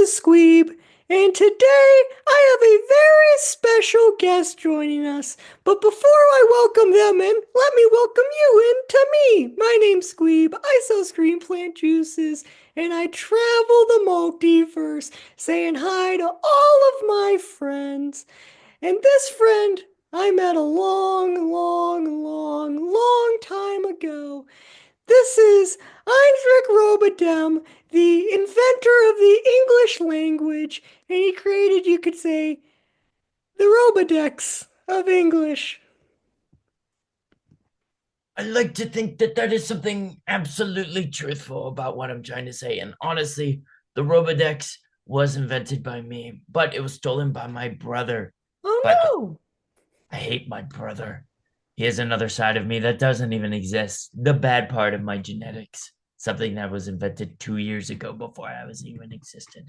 is Squeeb, and today I have a very special guest joining us. But before I welcome them in, let me welcome you in to me. My name's Squeeb. I sell screen plant juices, and I travel the multiverse, saying hi to all of my friends. And this friend I met a long time ago. This is Heinrich Robodem, the inventor of the English language, and he created, you could say, the Robodex of English. I like to think that that is something absolutely truthful about what I'm trying to say. And honestly, the Robodex was invented by me, but it was stolen by my brother. Oh But no! I hate my brother. He has another side of me that doesn't even exist. The bad part of my genetics. Something that was invented 2 years ago before I was even existed.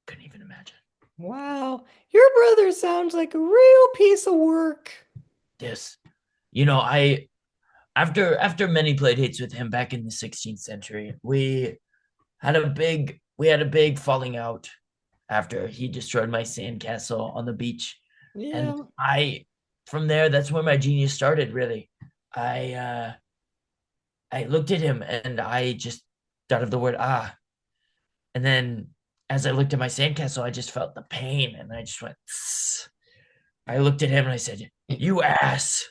Couldn't even imagine. Wow, your brother sounds like a real piece of work. This. I after many play dates with him back in the 16th century, we had a big falling out after he destroyed my sandcastle on the beach. And Yeah. I from there, that's where my genius started, really. I looked at him and I just thought of the word ah. And then as I looked at my sandcastle, I just felt the pain and I just went, "Tss." I looked at him and I said, "You ass."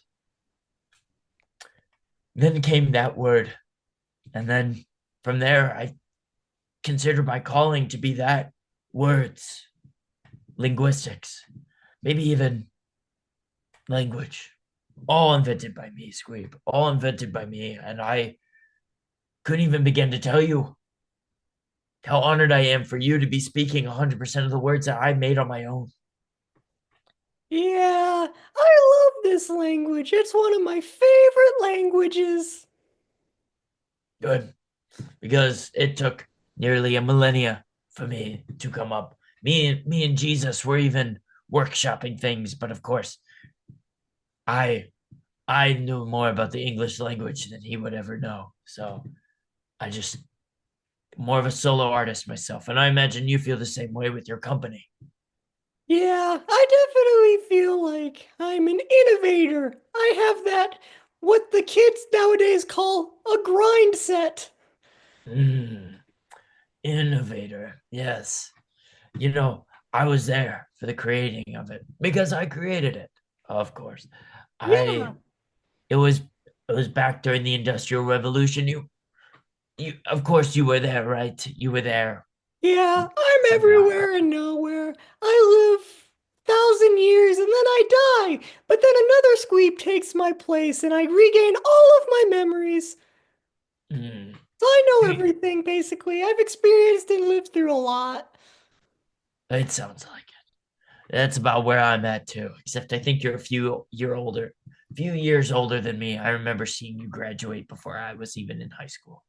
Then came that word. And then from there, I considered my calling to be that words, linguistics, maybe even language. All invented by me, Squeeb. All invented by me. And I couldn't even begin to tell you how honored I am for you to be speaking 100% of the words that I made on my own. Yeah, I love this language. It's one of my favorite languages. Good. Because it took nearly a millennia for me to come up. Me and Jesus were even workshopping things, but of course, I I knew more about the English language than he would ever know. So I just more of a solo artist myself. And I imagine you feel the same way with your company. Yeah, I definitely feel like I'm an innovator. I have that, what the kids nowadays call a grind set. Mm, innovator. Yes. You know, I was there for the creating of it because I created it. Of course. Yeah, I it was back during the Industrial Revolution. You of course you were there, right? You were there yeah, I'm somehow. everywhere and nowhere. I live 1,000 years and then I die. But then another squeep takes my place and I regain all of my memories. Mm. So I know everything basically. I've experienced and lived through a lot. It sounds like it. That's about where I'm at too. Except I think you're a few years older than me. I remember seeing you graduate before I was even in high school.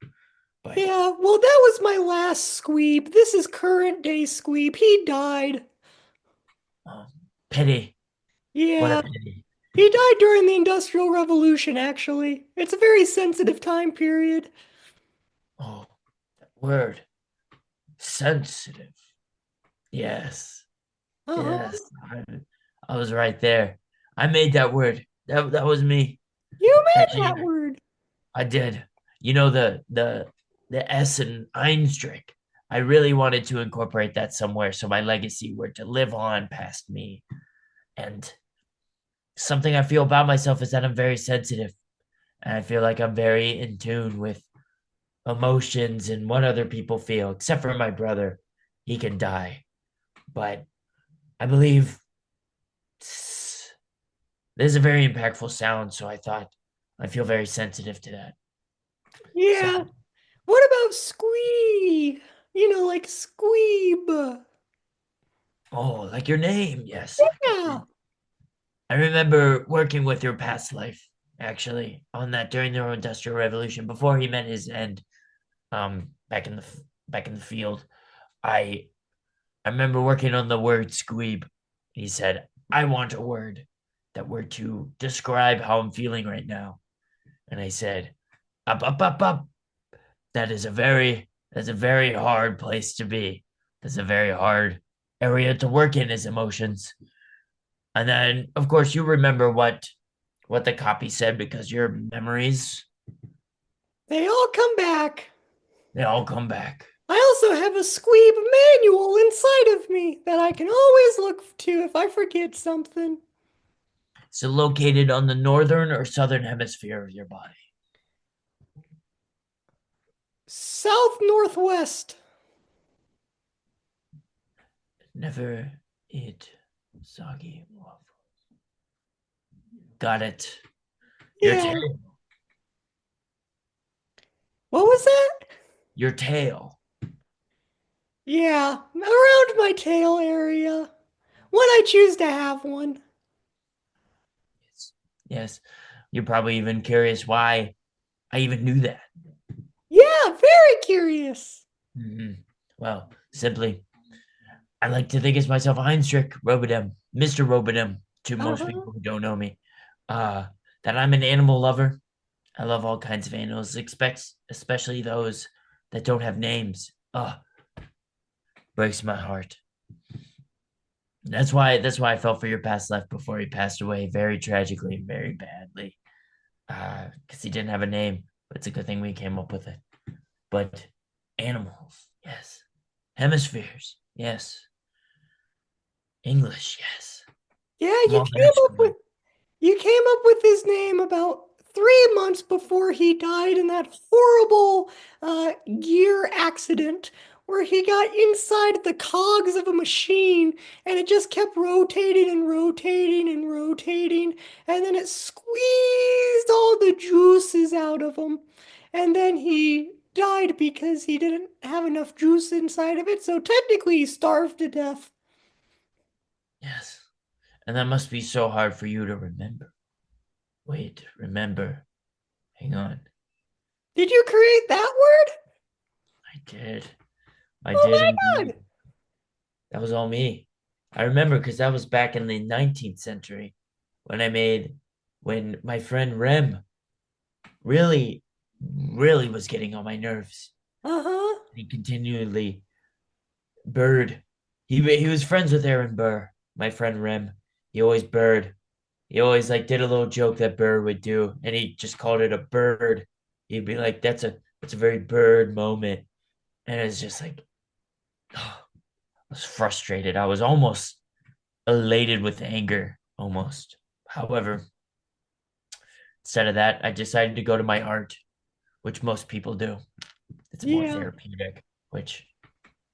But Yeah, well, that was my last squeep. This is current day squeep. He died. um, pity, what a Yeah, pity. he died during the Industrial Revolution, actually. It's a very sensitive time period. Oh, that word, sensitive. Yes, Uh-huh. yes. I was right there. I made that word. That was me. You made Actually, that word. I did. You know the S in Einstrick. I really wanted to incorporate that somewhere so my legacy were to live on past me. And something I feel about myself is that I'm very sensitive. And I feel like I'm very in tune with emotions and what other people feel, except for my brother. He can die. But I believe this is a very impactful sound. So I thought I feel very sensitive to that. So, Yeah. What about squee? Like squeeb. oh, like your name. Yes. Yeah. I remember working with your past life, actually, on that during the Industrial Revolution before he met his end. Back in the field, I I remember working on the word squeeb. He said, "I want a word that were to describe how I'm feeling right now." And I said, "Up, up, up, up." That's a very hard place to be. That's a very hard area to work in, is emotions. And then, of course, you remember what the copy said because your memories, They all come back. they all come back. I also have a Squeeb manual inside of me that I can always look to if I forget something. So located on the northern or southern hemisphere of your body. South Northwest. Never eat soggy waffle. Got it. Your Yeah. tail. What was that? Your tail. Yeah, around my tail area. When I choose to have one. Yes. Yes. You're probably even curious why I even knew that. Yeah, very curious. Mhm. Well, simply, I like to think as myself Heinrich Robodem, Mr. Robodem, to most Uh-huh. people who don't know me. Uh, that I'm an animal lover. I love all kinds of animals, especially those that don't have names. Breaks my heart. That's why I felt for your past life before he passed away very tragically and very badly. Because he didn't have a name. But it's a good thing we came up with it. But animals, yes. Hemispheres, yes. English, yes. Yeah, I'm all that screwed. you came up with his name about 3 months before he died in that horrible gear accident where he got inside the cogs of a machine and it just kept rotating and rotating and rotating, and then it squeezed all the juices out of him. And then he died because he didn't have enough juice inside of it, so technically he starved to death. Yes. And that must be so hard for you to remember. Wait, remember. Hang on. Did you create that word? I did. I Oh did my indeed. God. That was all me. I remember because that was back in the 19th century when when my friend Rem really, really was getting on my nerves. Uh-huh. He continually Bird. He was friends with Aaron Burr, my friend Rem. He always bird. He always like did a little joke that Burr would do, and he just called it a bird. He'd be like, "That's a very bird moment," and it's just like, I was frustrated. I was almost elated with anger, almost. However, instead of that, I decided to go to my art, which most people do. It's more Yeah. therapeutic, which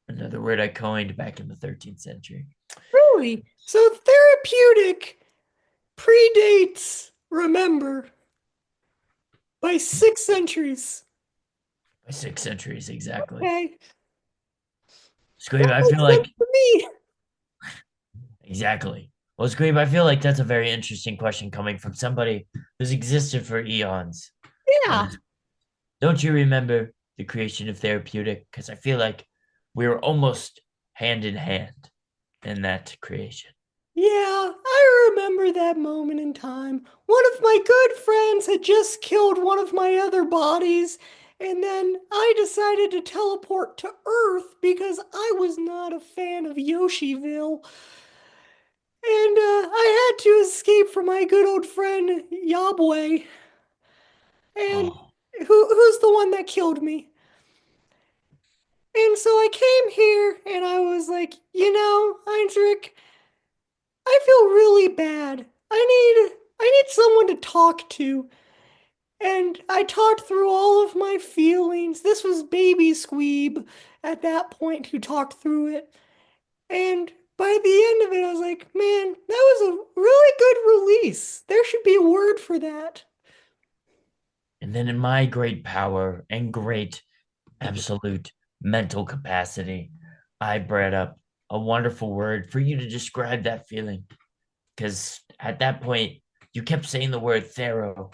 another word I coined back in the 13th century. Really? So therapeutic predates remember by 6 centuries. By 6 centuries exactly. Okay. Squeeb, That I feel makes sense like to me. exactly. Well, Squeeb, I feel like that's a very interesting question coming from somebody who's existed for eons. Yeah. And don't you remember the creation of therapeutic? Because I feel like we were almost hand in hand in that creation. Yeah, I remember that moment in time. One of my good friends had just killed one of my other bodies, and then I decided to teleport to Earth because I was not a fan of Yoshiville. And I had to escape from my good old friend Yabwe. And Oh, who's the one that killed me? And so I came here and I was like, Heinrich, I feel really bad. I need someone to talk to. And I talked through all of my feelings. This was baby Squeeb at that point who talked through it. And by the end of it, I was like, man, that was a really good release. There should be a word for that. and then in my great power and great absolute mental capacity, I bred up a wonderful word for you to describe that feeling. Because at that point, you kept saying the word thorough.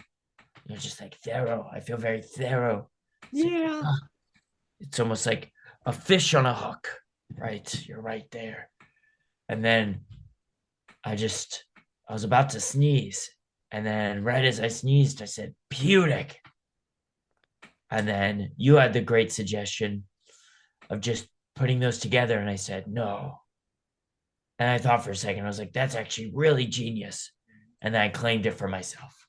You're just like, thorough. I feel very thorough. It's like, Yeah. it's almost like a fish on a hook, right? You're right there. And then I was about to sneeze. And then right as I sneezed, I said, Pudic. And then you had the great suggestion of just putting those together and I said, no. And I thought for a second, I was like, that's actually really genius. And then I claimed it for myself.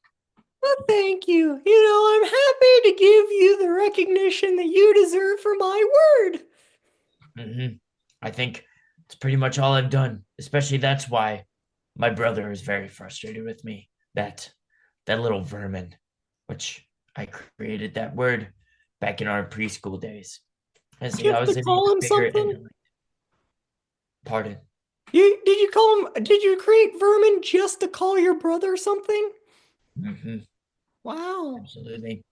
Well, thank you. I'm happy to give you the recognition that you deserve for my word. Mm-hmm. I think it's pretty much all I've done. Especially that's why my brother is very frustrated with me. That little vermin, which I created that word back in our preschool days. I see, I Just to was able call to him figure it something? into like, pardon. Did you create vermin just to call your brother something? Mm-hmm. Wow. Absolutely.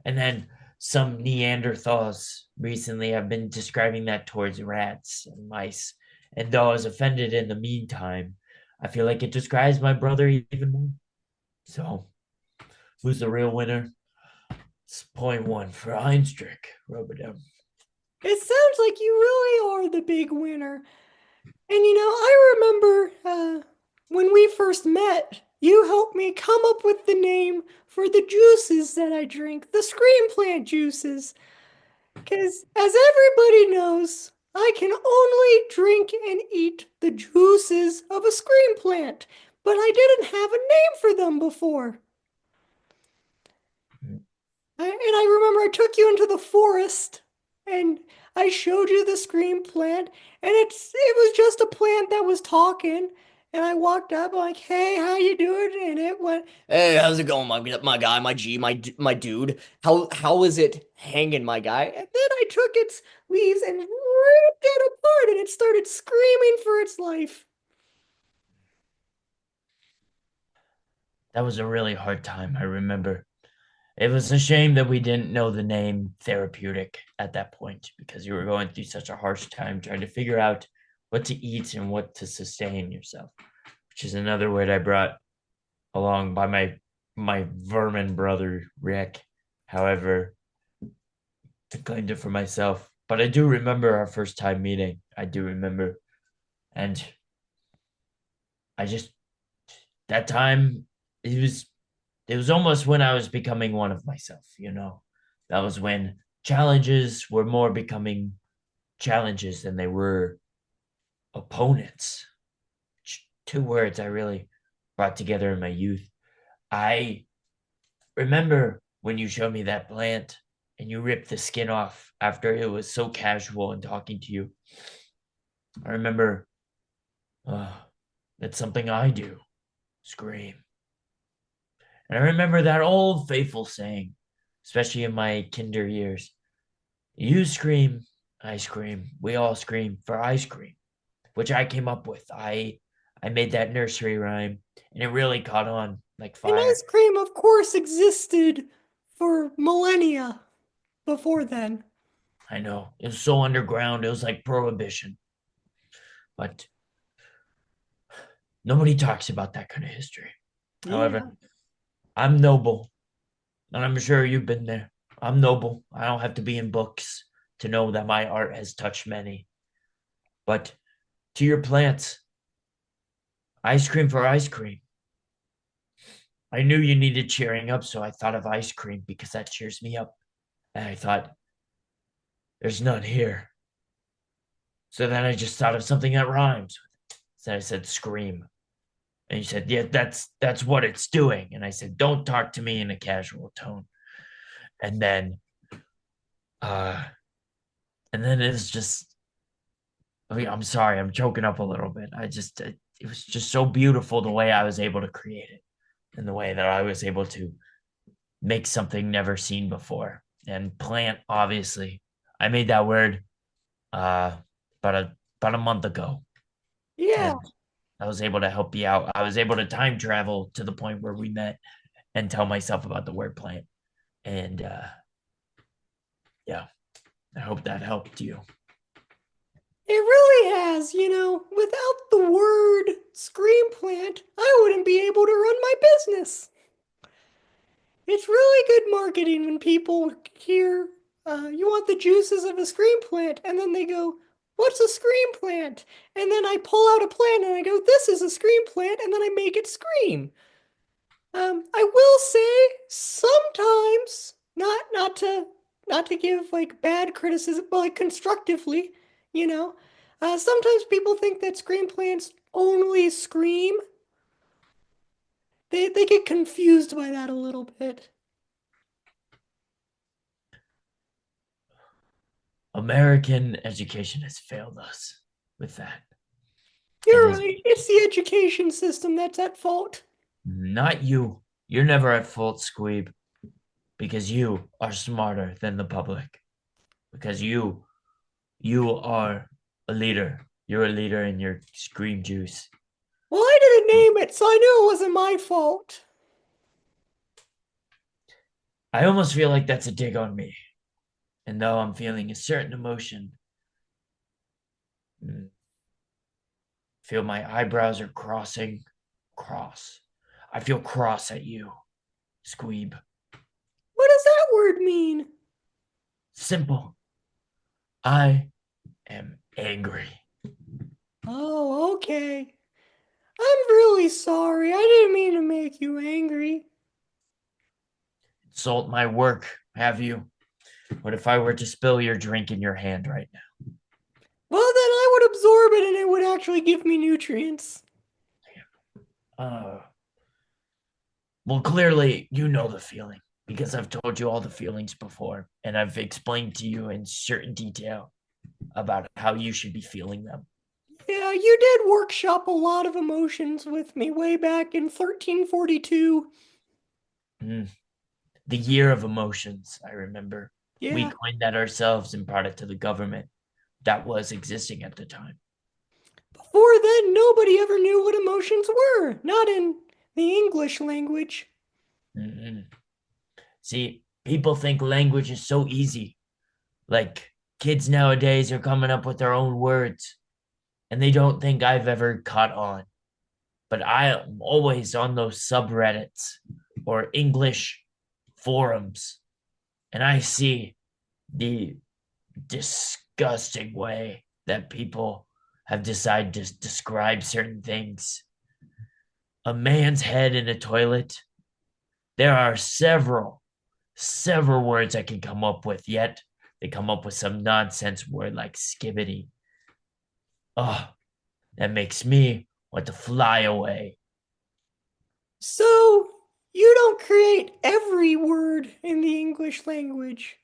And then some Neanderthals recently have been describing that towards rats and mice. And though I was offended in the meantime, I feel like it describes my brother even more. So, who's the real winner? It's point one for Heinstrick. Rub it down. It sounds like you really are the big winner. And I remember when we first met, you helped me come up with the name for the juices that I drink, the scream plant juices. Because, as everybody knows, I can only drink and eat the juices of a scream plant, but I didn't have a name for them before. And I remember I took you into the forest and I showed you the scream plant, and it was just a plant that was talking. And I walked up like, "Hey, how you doing?" And it went, "Hey, how's it going, my guy, my G, my dude? How is it hanging, my guy?" And then I took its leaves and ripped it apart, and it started screaming for its life. That was a really hard time, I remember. It was a shame that we didn't know the name therapeutic at that point because you were going through such a harsh time trying to figure out what to eat and what to sustain yourself, which is another word I brought along by my vermin brother Rick. However, I claimed it for myself. But I do remember our first time meeting. I do remember, and I just that time it was almost when I was becoming one of myself. That was when challenges were more becoming challenges than they were opponents. Two words I really brought together in my youth. I remember when you showed me that plant and you ripped the skin off after it was so casual and talking to you. I remember uh, that's something I do, scream. And I remember that old faithful saying, especially in my kinder years, you scream, I scream, we all scream for ice cream, which I came up with. I made that nursery rhyme and it really caught on like And fire. ice cream, of course, existed for millennia before then. I know. It was so underground, it was like prohibition. But nobody talks about that kind of history. However, Yeah. I'm noble, and I'm sure you've been there. I'm noble. I don't have to be in books to know that my art has touched many. But to your plants, ice cream for ice cream. I knew you needed cheering up, so I thought of ice cream because that cheers me up. And I thought, there's none here. So then I just thought of something that rhymes. So I said, scream. And you said, yeah, that's what it's doing. And I said, don't talk to me in a casual tone. And then uh and then it's just I'm sorry, I'm choking up a little bit. It was just so beautiful the way I was able to create it and the way that I was able to make something never seen before. And plant, obviously. I made that word uh about a month ago. Yeah. And I was able to help you out. I was able to time travel to the point where we met and tell myself about the word plant. And yeah, I hope that helped you. It really has, without the word scream plant, I wouldn't be able to run my business. It's really good marketing when people hear, you want the juices of a scream plant, and then they go, "What's a scream plant?" And then I pull out a plant and I go, "This is a scream plant," and then I make it scream. I will say sometimes, not to give like bad criticism, but like constructively, you know. Sometimes people think that scream plants only scream. They get confused by that a little bit. American education has failed us with that. It You're is right. It's the education system that's at fault. not you. You're never at fault, Squeeb, because you are smarter than the public. Because you are a leader. You're a leader in your scream juice. Well, I didn't name it, so I knew it wasn't my fault. I almost feel like that's a dig on me. And though I'm feeling a certain emotion, mm, feel my eyebrows are crossing. Cross. I feel cross at you, Squeeb. What does that word mean? Simple. I am angry. Oh, okay. I'm really sorry. I didn't mean to make you angry. Insult my work, have you? What if I were to spill your drink in your hand right Well, then I would absorb it and it would actually give me nutrients. now? Well, clearly you know the feeling because I've told you all the feelings before and I've explained to you in certain detail about how you should be feeling them. Yeah, you did workshop a lot of emotions with me way back in 1342. Mm. The year of emotions, I remember. We Yeah. coined that ourselves and brought it to the government that was existing at the time. Before then, nobody ever knew what emotions were, not in the English language. Mhm. See, people think language is so easy. Like kids nowadays are coming up with their own words and they don't think I've ever caught on. But I am always on those subreddits or English forums and I see the disgusting way that people have decided to describe certain things. A man's head in a toilet. There are several words I can come up with, yet they come up with some nonsense word like skibbity. Oh, that makes me want to fly away. So, you don't create every word in the English language.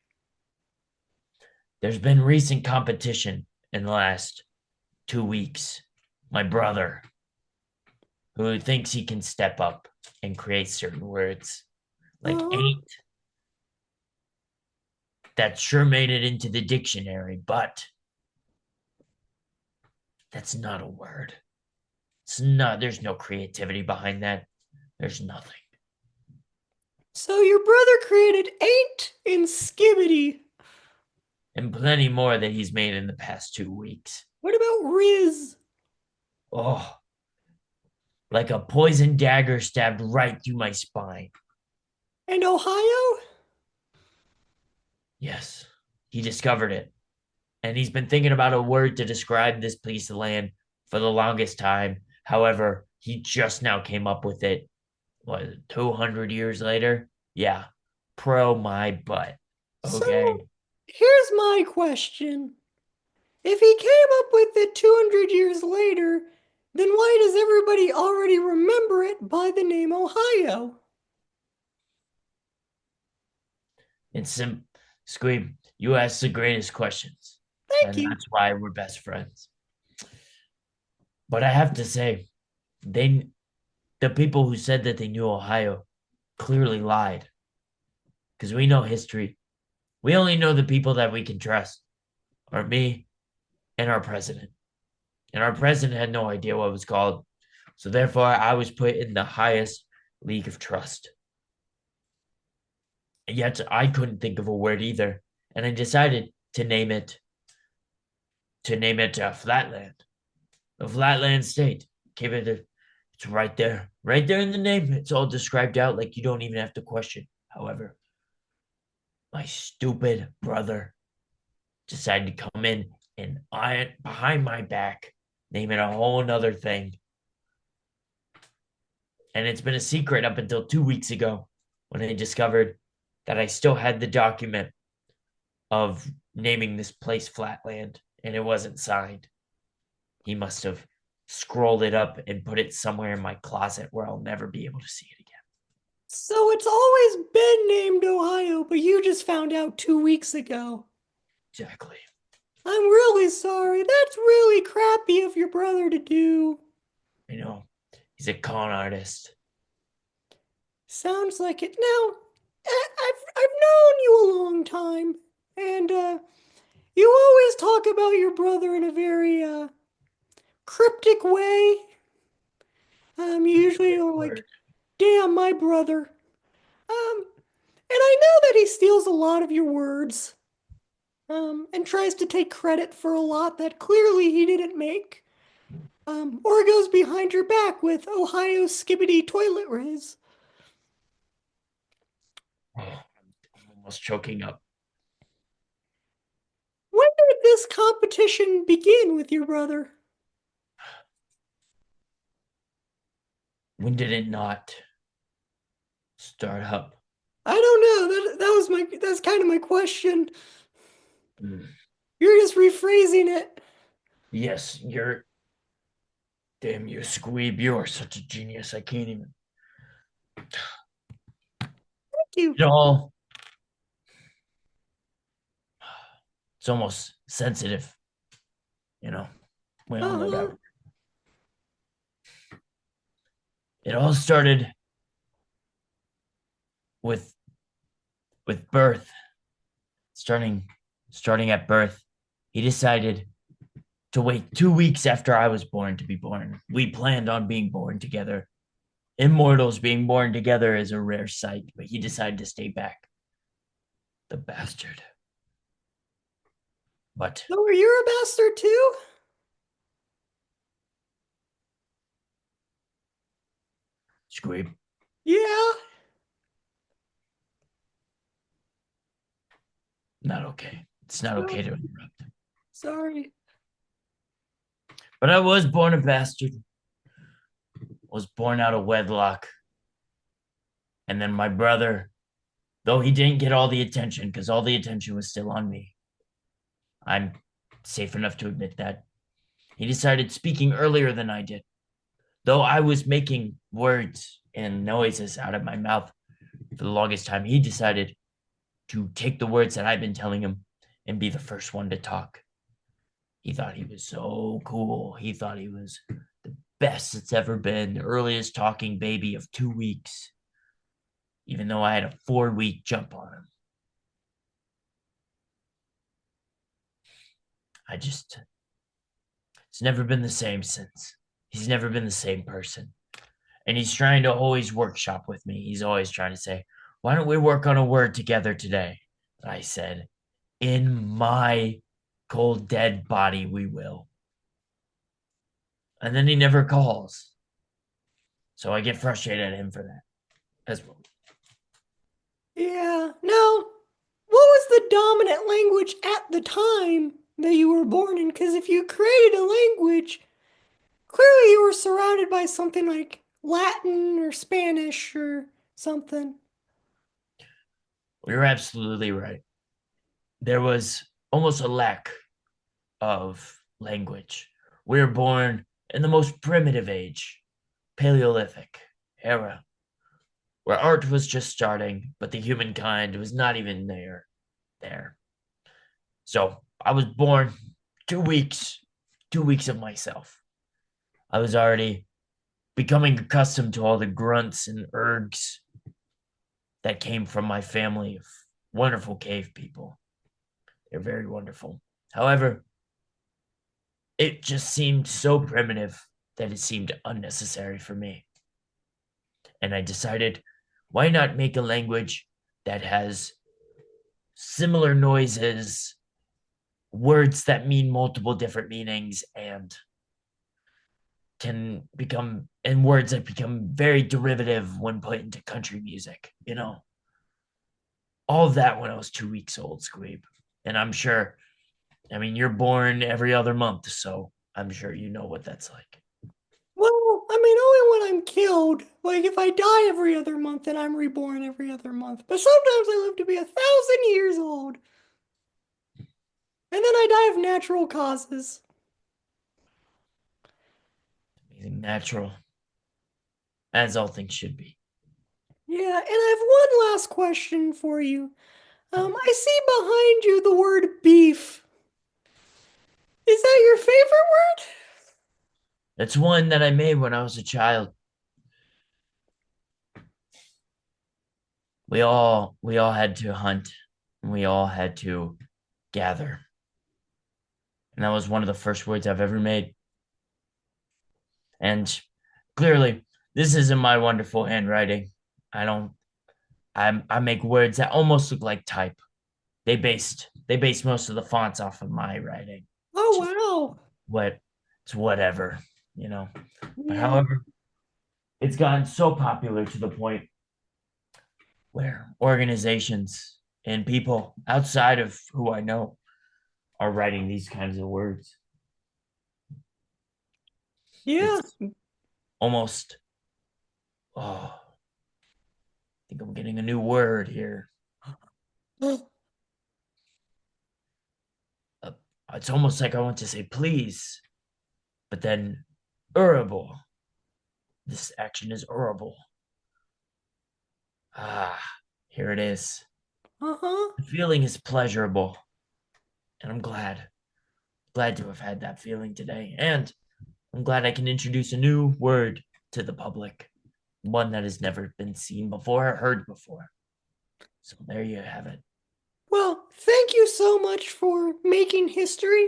There's been recent competition in the last 2 weeks. My brother, who thinks he can step up and create certain words, like Uh-huh. ain't, that sure made it into the dictionary, but that's not a word. It's not, there's no creativity behind that. There's nothing. So, your brother created ain't in skibbity. And plenty more that he's made in the past 2 weeks. What about Riz Oh, like a poison dagger stabbed right through my spine. and Ohio? Yes, he discovered it. And he's been thinking about a word to describe this piece of land for the longest time. However, he just now came up with it. What, 200 years later? Yeah, pro my butt. So, Okay. here's my question. If he came up with it 200 years later, then why does everybody already remember it by the name Ohio? It's Squeeb, you ask the greatest questions. Thank And you. that's why we're best friends. But I have to say, they the people who said that they knew Ohio clearly lied because we know history. We only know the people that we can trust, are me and our president. And our president had no idea what it was called. So therefore, I was put in the highest league of trust. And yet I couldn't think of a word either. And I decided to name it Flatland, a flatland state. Keep it, it's right there in the name. It's all described out like you don't even have to question. However, my stupid brother decided to come in and I behind my back, name it a whole nother thing. And it's been a secret up until 2 weeks ago when I discovered that I still had the document of naming this place Flatland. and it wasn't signed. He must have scrolled it up and put it somewhere in my closet where I'll never be able to see it again. So it's always been named Ohio, but you just found out 2 weeks ago. Exactly. I'm really sorry. That's really crappy of your brother to do. You know, he's a con artist. Sounds like it. Now, I've known you a long time, and you always talk about your brother in a very cryptic way. You usually are like, Word. "Damn, my brother." Um, and I know that he steals a lot of your words, and tries to take credit for a lot that clearly he didn't make. Or goes behind your back with Ohio skibbity toilet riz. Oh, I'm almost choking up. When did this competition begin with your brother? When did it not start up? I don't know. That's kind of my question. Mm. You're just rephrasing it. Yes, you're. Damn you, Squeeb. You are such a genius. I can't even. Thank you. It all. It's almost sensitive. You know, we all know that. Uh-huh. It all started with birth. Starting starting at birth, he decided to wait 2 weeks after I was born to be born. We planned on being born together. Immortals being born together is a rare sight, but he decided to stay back. The bastard. But So are you a bastard too? Squeeb, Yeah. not okay. It's not No, okay to interrupt. sorry. But I was born a bastard. Was born out of wedlock. And then my brother, though he didn't get all the attention, because all the attention was still on me. I'm safe enough to admit that. He decided speaking earlier than I did. Though I was making words and noises out of my mouth for the longest time, he decided to take the words that I've been telling him and be the first one to talk. He thought he was so cool. He thought he was the best it's ever been, the earliest talking baby of 2 weeks, even though I had a 4 week jump on him. I just, it's never been the same since. He's never been the same person. And he's trying to always workshop with me. He's always trying to say, why don't we work on a word together today? And I said, in my cold, dead body, we will. And then he never calls. So I get frustrated at him for that as well. Yeah. Now, what was the dominant language at the time that you were born in? Because if you created a language, clearly you were surrounded by something like Latin or Spanish or something. You're absolutely right. There was almost a lack of language. We were born in the most primitive age, Paleolithic era, where art was just starting, but the humankind was not even there. So I was born 2 weeks, 2 weeks of myself. I was already becoming accustomed to all the grunts and ergs that came from my family of wonderful cave people. They're very wonderful. However, it just seemed so primitive that it seemed unnecessary for me. And I decided, why not make a language that has similar noises, words that mean multiple different meanings, and can become, and words that become very derivative when put into country music, all of that when I was 2 weeks old, Squeeb. And I'm sure, I mean, you're born every other month, so I'm sure you know what that's like. Well, I mean, only when I'm killed. Like, if I die every other month, then I'm reborn every other month. But sometimes I live to be 1,000 years old. And then I die of natural causes. Amazing, natural, as all things should be. Yeah, and I have one last question for you. I see behind you the word beef. Is that your favorite word? It's one that I made when I was a child. We all had to hunt, and we all had to gather. And that was one of the first words I've ever made. And clearly, this isn't my wonderful handwriting. I don't I make words that almost look like type. They based most of the fonts off of my writing. Oh, Just wow. what it's whatever, you know. But Yeah. however, it's gotten so popular to the point where organizations and people outside of who I know are writing these kinds of words. Yeah. It's almost, oh, I think I'm getting a new word here. Uh, it's almost like I want to say please, but then urable. This action is urable. Ah, here it is. Uh-huh. The feeling is pleasurable, and I'm glad to have had that feeling today. And I'm glad I can introduce a new word to the public, one that has never been seen before or heard before. So there you have it. Well, thank you so much for making history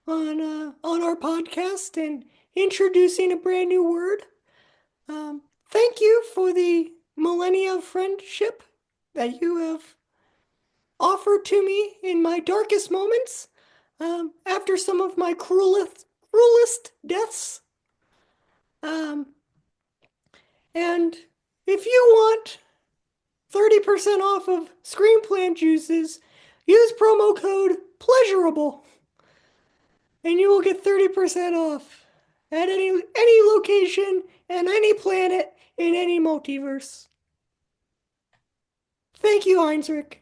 on our podcast and introducing a brand new word. Thank you for the millennia of friendship that you have offered to me in my darkest moments, after some of my cruelest deaths. Um, and if you want 30% off of Screen Plant juices, use promo code pleasurable and you will get 30% off at any location and any planet in any multiverse. Thank you, Heinrich.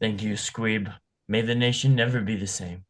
Thank you, Squeeb. May the nation never be the same.